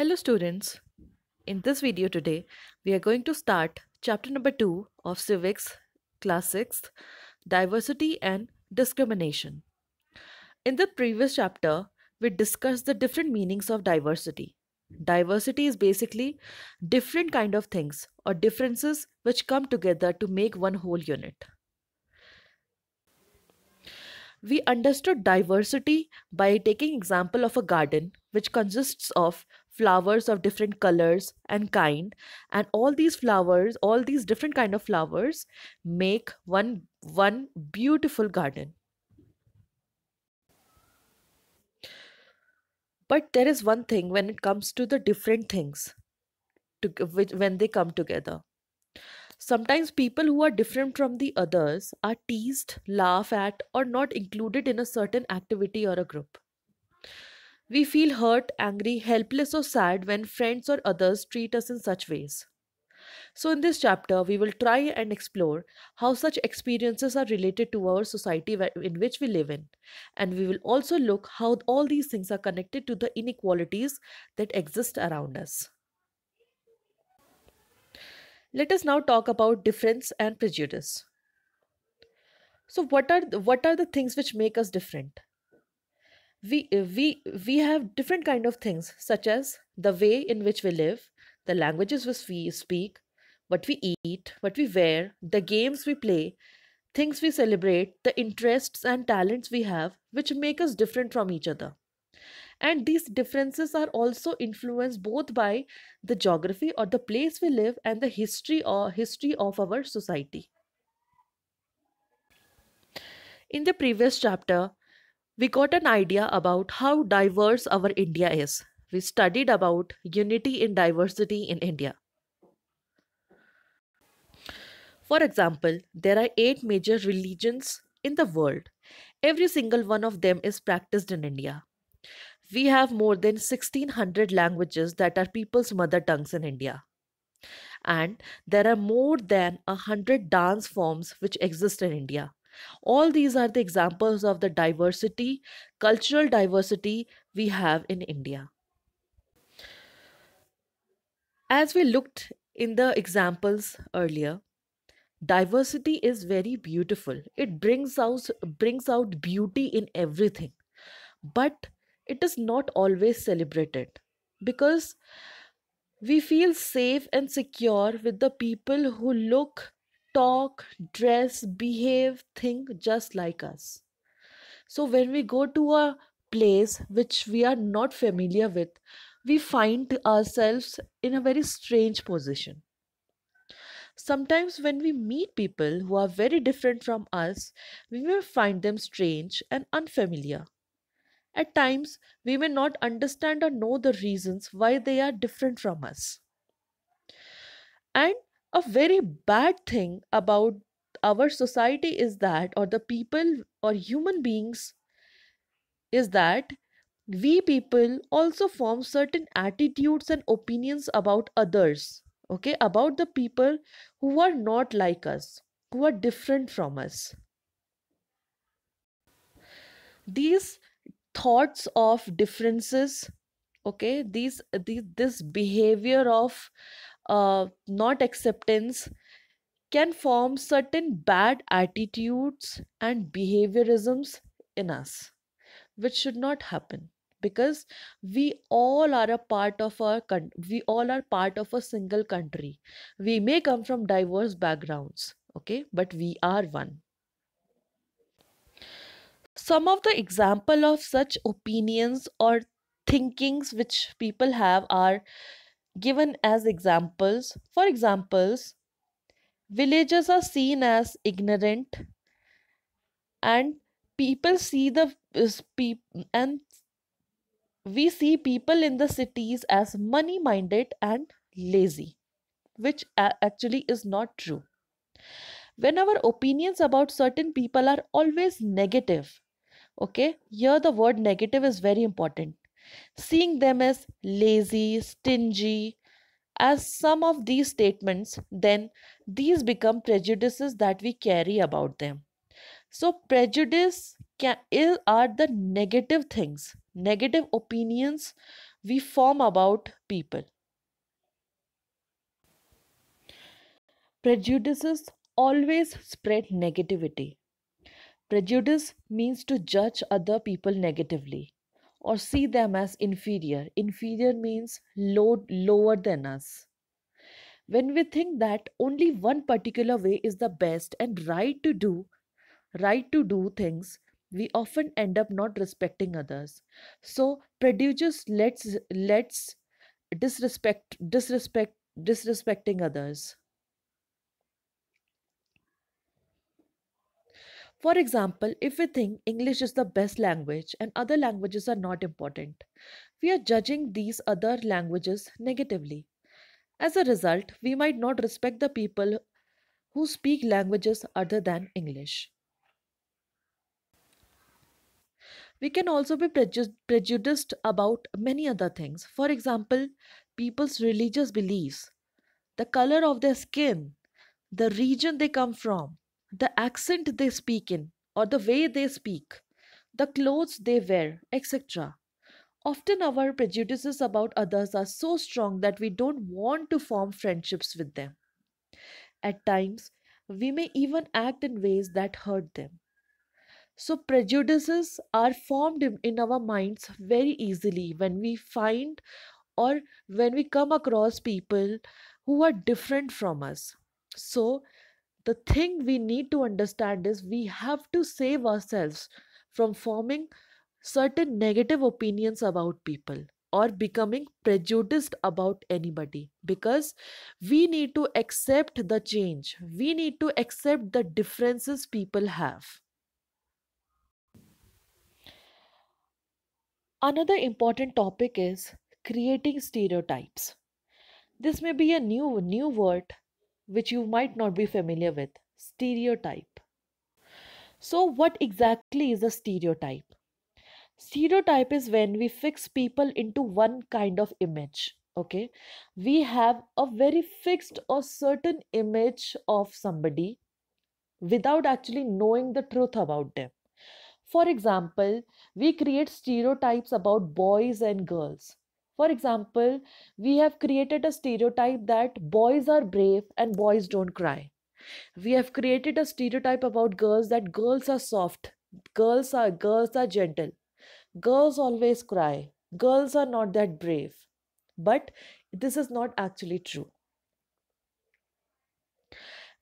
Hello students, in this video today we are going to start chapter number 2 of Civics Class 6, Diversity and Discrimination. In the previous chapter we discussed the different meanings of diversity. Diversity is basically different kind of things or differences which come together to make one whole unit. We understood diversity by taking example of a garden which consists of flowers of different colors and kind, and all these different kind of flowers make one beautiful garden. But there is one thing when it comes to the different things when they come together. Sometimes people who are different from the others are teased, laughed at, or not included in a certain activity or a group. We feel hurt, angry, helpless, or sad when friends or others treat us in such ways. So, in this chapter, we will try and explore how such experiences are related to our society in which we live in. And we will also look how all these things are connected to the inequalities that exist around us. Let us now talk about difference and prejudice. So, what are the things which make us different? We have different kind of things such as the way in which we live, the languages which we speak, what we eat, what we wear, the games we play, things we celebrate, the interests and talents we have which make us different from each other. And these differences are also influenced both by the geography or the place we live and the history of our society. In the previous chapter we got an idea about how diverse our India is. We studied about unity in diversity in India. For example, there are 8 major religions in the world. Every single one of them is practiced in India. We have more than 1600 languages that are people's mother tongues in India. And there are more than 100 dance forms which exist in India. All these are the examples of the diversity, cultural diversity we have in India. As we looked in the examples earlier, diversity is very beautiful. It brings out beauty in everything. But it is not always celebrated because we feel safe and secure with the people who look, talk, dress, behave, think just like us. So when we go to a place which we are not familiar with, we find ourselves in a very strange position. Sometimes when we meet people who are very different from us, we may find them strange and unfamiliar. At times, we may not understand or know the reasons why they are different from us. And a very bad thing about our society is that, or the people or human beings, is that we people also form certain attitudes and opinions about others, okay, about the people who are not like us, who are different from us. These thoughts of differences, okay, this behavior of not acceptance can form certain bad attitudes and behaviorisms in us, which should not happen because we all are part of a single country. We may come from diverse backgrounds, okay, but we are one. Some of the example of such opinions or thinkings which people have are given as examples. For examples, villagers are seen as ignorant, and people see the and we see people in the cities as money minded and lazy, which actually is not true. When our opinions about certain people are always negative, okay, here the word negative is very important. Seeing them as lazy, stingy, as some of these statements, then these become prejudices that we carry about them. So, are the negative things, negative opinions we form about people. Prejudices always spread negativity. Prejudice means to judge other people negatively or see them as inferior. Inferior means lower than us. When we think that only one particular way is the best and right to do things, we often end up not respecting others. So prejudice lets disrespecting others. For example, if we think English is the best language and other languages are not important, we are judging these other languages negatively. As a result, we might not respect the people who speak languages other than English. We can also be prejudiced about many other things. For example, people's religious beliefs, the color of their skin, the region they come from, the accent they speak in, or the way they speak, the clothes they wear, etc. Often our prejudices about others are so strong that we don't want to form friendships with them. At times, we may even act in ways that hurt them. So, prejudices are formed in our minds very easily when we find or when we come across people who are different from us. So, the thing we need to understand is we have to save ourselves from forming certain negative opinions about people or becoming prejudiced about anybody, because we need to accept the change, we need to accept the differences people have. Another important topic is creating stereotypes. This may be a new word which you might not be familiar with. Stereotype. So what exactly is a stereotype? Stereotype is when we fix people into one kind of image. Okay, we have a very fixed or certain image of somebody without actually knowing the truth about them. For example, we create stereotypes about boys and girls. For example, we have created a stereotype that boys are brave and boys don't cry. We have created a stereotype about girls that girls are soft, girls are gentle, girls always cry, girls are not that brave. But this is not actually true.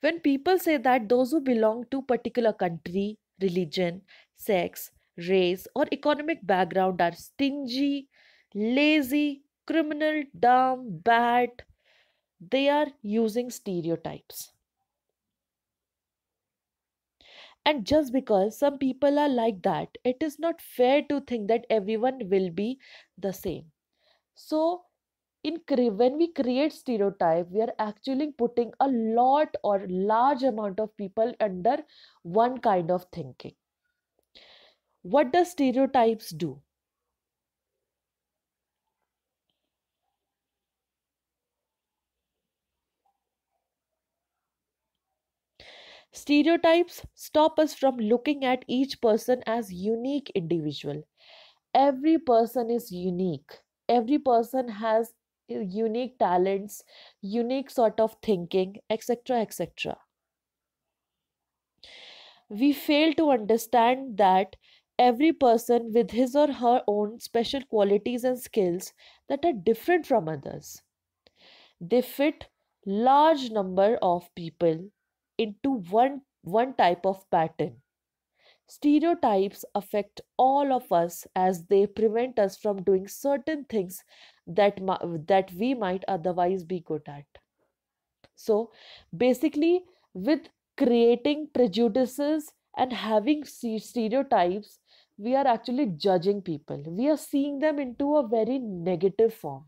When people say that those who belong to particular country, religion, sex, race or economic background are stingy, lazy, criminal, dumb, bad, they are using stereotypes. And just because some people are like that, it is not fair to think that everyone will be the same. So, when we create stereotype, we are actually putting a lot or large amount of people under one kind of thinking. What does stereotypes do? Stereotypes stop us from looking at each person as unique individual. Every person is unique. Every person has unique talents, unique sort of thinking, etc., etc. We fail to understand that every person with his or her own special qualities and skills that are different from others. They fit large number of people into one type of pattern. Stereotypes affect all of us as they prevent us from doing certain things that we might otherwise be good at. So basically, with creating prejudices and having stereotypes, we are actually judging people. We are seeing them into a very negative form.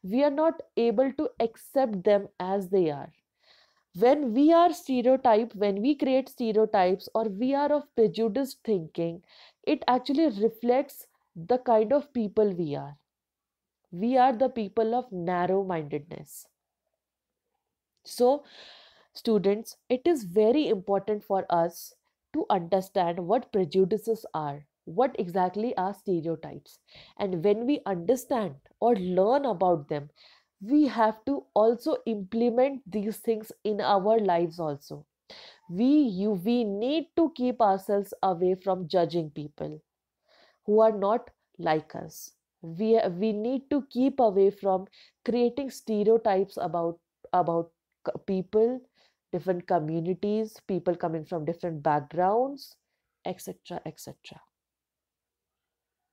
We are not able to accept them as they are. When we are stereotyped, when we create stereotypes or we are of prejudiced thinking, it actually reflects the kind of people we are. We are the people of narrow mindedness. So, students, it is very important for us to understand what prejudices are. what exactly are stereotypes. And when we understand or learn about them, we have to also implement these things in our lives also. We need to keep ourselves away from judging people who are not like us. We need to keep away from creating stereotypes about people, different communities, people coming from different backgrounds, etc., etc.